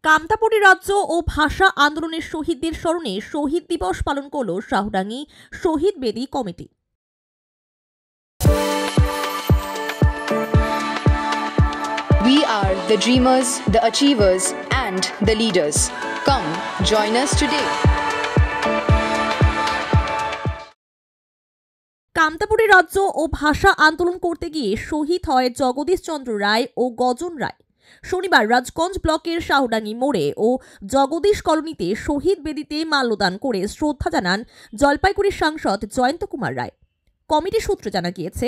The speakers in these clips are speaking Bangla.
কামতাপুরী রাজ্য ও ভাষা আন্দোলনের শহীদদের স্মরণে শহীদ দিবস পালন করল শাহডাঙ্গি শহীদ বেদি committee. We are the dreamers, the achievers, and the leaders. Come, join us today. Kamtapuri রাজ্য ও ভাষা আন্দোলন করতে গিয়ে শহীদ হয় জগদীশ চন্দ্র রায় ও গজন রায়। শনিবার রাজগঞ্জ ব্লকের শাহডাঙ্গি মোড়ে ও জগদীশ কলোনিতে শহীদ বেদিতে মাল্যদান করে শ্রদ্ধা জানান জলপাইগুড়ির সাংসদ জয়ন্ত কুমার রায়। কমিটি সূত্রে জানা গিয়েছে,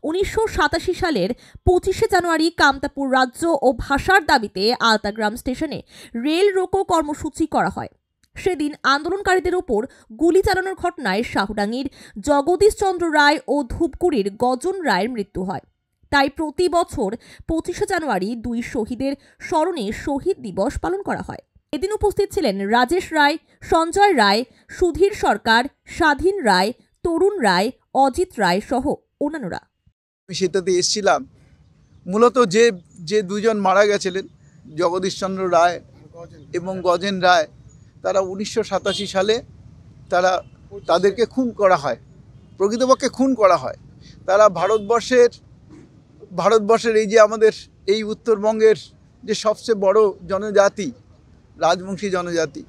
1987 সালের 25শে জানুয়ারি কামতাপুর রাজ্য ও ভাষার দাবিতে আলতাগ্রাম স্টেশনে রেল রোকো কর্মসূচি করা হয়। সেদিন আন্দোলনকারীদের ওপর গুলি চালানোর ঘটনায় শাহডাঙ্গির জগদীশ চন্দ্র রায় ও ধূপগুড়ির গজন রায়ের মৃত্যু হয়। তাই প্রতি বছর 25শে জানুয়ারি দুই শহীদের স্মরণে শহীদ দিবস পালন করা হয়। এদিন উপস্থিত ছিলেন রাজেশ রায়, সঞ্জয় রায়, সুধীর সরকার, স্বাধীন রায়, তরুণ রায়, অজিত রায় সহ অন্যান্যরা। আমি সেটাতে এসেছিলাম। মূলত যে দুজন মারা গেছিলেন, জগদীশ চন্দ্র রায় এবং গজেন রায়, তারা 1987 সালে তাদেরকে খুন করা হয়, প্রকৃতপক্ষে খুন করা হয়। তারা ভারতবর্ষের এই যে আমাদের এই উত্তরবঙ্গের যে সবচেয়ে বড় জনজাতি, রাজবংশী জনজাতি,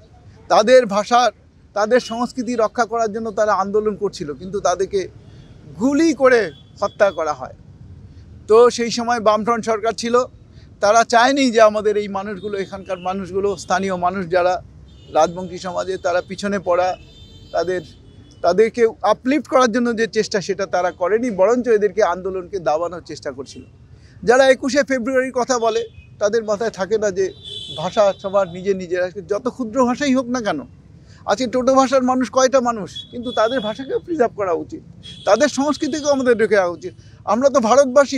তাদের ভাষার, তাদের সংস্কৃতি রক্ষা করার জন্য তারা আন্দোলন করছিল, কিন্তু তাদেরকে গুলি করে হত্যা করা হয়। তো সেই সময় বামফ্রন্ট সরকার ছিল, তারা চায়নি যে আমাদের এই মানুষগুলো, এখানকার মানুষগুলো, স্থানীয় মানুষ যারা রাজবংশী সমাজে, তারা পিছনে পড়া, তাদেরকে আপলিফ্ট করার জন্য যে চেষ্টা, সেটা তারা করেনি, বরঞ্চ এদেরকে আন্দোলনকে দাবানোর চেষ্টা করছিল। যারা 21শে ফেব্রুয়ারির কথা বলে, তাদের মাথায় থাকে না যে ভাষা সবার নিজের, যত ক্ষুদ্র ভাষাই হোক না কেন। আজকে টোটো ভাষার মানুষ কয়টা মানুষ, কিন্তু তাদের ভাষাকেও প্রিজার্ভ করা উচিত, তাদের সংস্কৃতিকেও আমাদের রেখে রাখা উচিত। আমরা তো ভারতবাসী,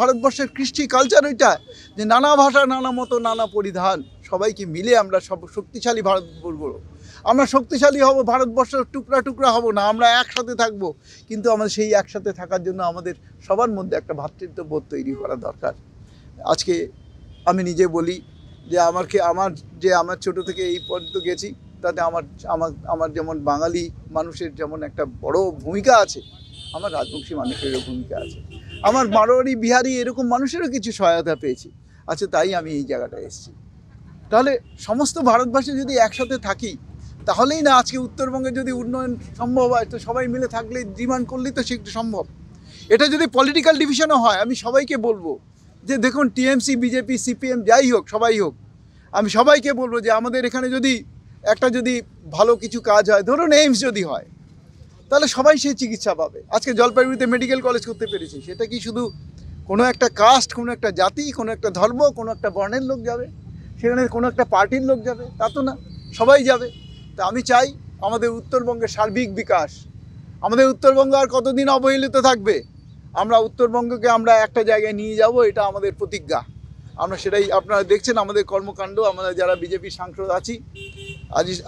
ভারতবর্ষের কৃষ্টি কালচার ওইটা, যে নানা ভাষা, নানা মতো, নানা পরিধান, সবাইকে মিলে আমরা সব শক্তিশালী ভারত গড়ব। আমরা শক্তিশালী হব, ভারতবর্ষের টুকরা টুকরা হব না, আমরা একসাথে থাকব। কিন্তু আমাদের সেই একসাথে থাকার জন্য আমাদের সবার মধ্যে একটা ভ্রাতৃত্ববোধ তৈরি করা দরকার। আজকে আমি নিজে বলি যে আমার ছোট থেকে এই পর্যন্ত গেছি, তাতে আমার যেমন বাঙালি মানুষের যেমন একটা বড় ভূমিকা আছে, আমার রাজবংশী মানুষেরও ভূমিকা আছে, আমার মারোয়ারি, বিহারি, এরকম মানুষেরও কিছু সহায়তা পেয়েছি। আচ্ছা, তাই আমি এই জায়গাটায় এসেছি। তাহলে সমস্ত ভারতবাসী যদি একসাথে থাকি, তাহলেই না আজকে উত্তরবঙ্গে যদি উন্নয়ন সম্ভব হয়। তো সবাই মিলে থাকলে, ডিমান্ড করলেই তো সেটা সম্ভব। এটা যদি পলিটিক্যাল ডিভিশনও হয়, আমি সবাইকে বলবো যে দেখুন, টিএমসি, বিজেপি, সিপিএম, যাই হোক, সবাই হোক, আমি সবাইকে বলবো যে আমাদের এখানে যদি ভালো কিছু কাজ হয়, ধরুন এইমস যদি হয়, তাহলে সবাই সেই চিকিৎসা পাবে। আজকে জলপাইগুড়িতে মেডিকেল কলেজ করতে পেরেছি, সেটা কি শুধু কোনো একটা কাস্ট, কোনো একটা জাতি, কোনো একটা ধর্ম, কোনো একটা বর্ণের লোক যাবে সেখানে, কোনো একটা পার্টির লোক যাবে, তা তো না, সবাই যাবে। তা আমি চাই আমাদের উত্তরবঙ্গের সার্বিক বিকাশ। আমাদের উত্তরবঙ্গ আর কতদিন অবহেলিত থাকবে? আমরা উত্তরবঙ্গকে আমরা একটা জায়গায় নিয়ে যাব, এটা আমাদের প্রতিজ্ঞা। আমরা সেটাই, আপনারা দেখছেন আমাদের কর্মকাণ্ড। আমরা যারা বিজেপি সাংসদ আছি,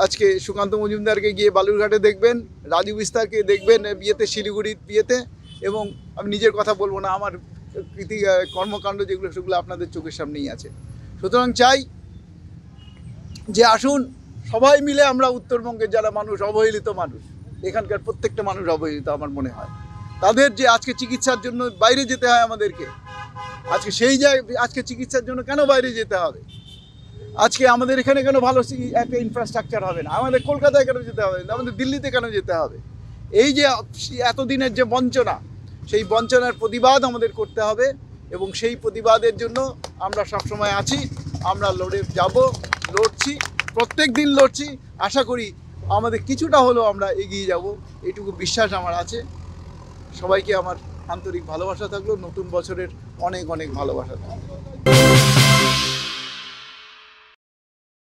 আজকে সুকান্ত মজুমদারকে গিয়ে বালুরঘাটে দেখবেন, রাজু বিস্তারকে দেখবেন শিলিগুড়ির বিয়েতে, এবং আমি নিজের কথা বলবো না, আমার কর্মকাণ্ড যেগুলো, সেগুলো আপনাদের চোখের সামনেই আছে। সুতরাং চাই যে আসুন সবাই মিলে আমরা উত্তরবঙ্গের যারা মানুষ, অবহেলিত মানুষ, এখানকার প্রত্যেকটা মানুষ অবহেলিত আমার মনে হয়, তাদের যে আজকে চিকিৎসার জন্য বাইরে যেতে হয় আমাদেরকে, আজকে সেই জায়গায় আজকে চিকিৎসার জন্য কেন বাইরে যেতে হবে? আজকে আমাদের এখানে কেন ভালো একটা ইনফ্রাস্ট্রাকচার হবে না? আমাদের কলকাতায় কেন যেতে হবে? আমাদের দিল্লিতে কেন যেতে হবে? এই যে এতদিনের যে বঞ্চনা, সেই বঞ্চনার প্রতিবাদ আমাদের করতে হবে, এবং সেই প্রতিবাদের জন্য আমরা সবসময় আছি। আমরা লড়ছি, প্রত্যেক দিন লড়ছি। আশা করি আমাদের কিছুটা হলেও আমরা এগিয়ে যাব, এইটুকু বিশ্বাস আমার আছে। সবাইকে আমার আন্তরিক ভালোবাসা থাকলো, নতুন বছরের অনেক অনেক ভালোবাসা থাকলো।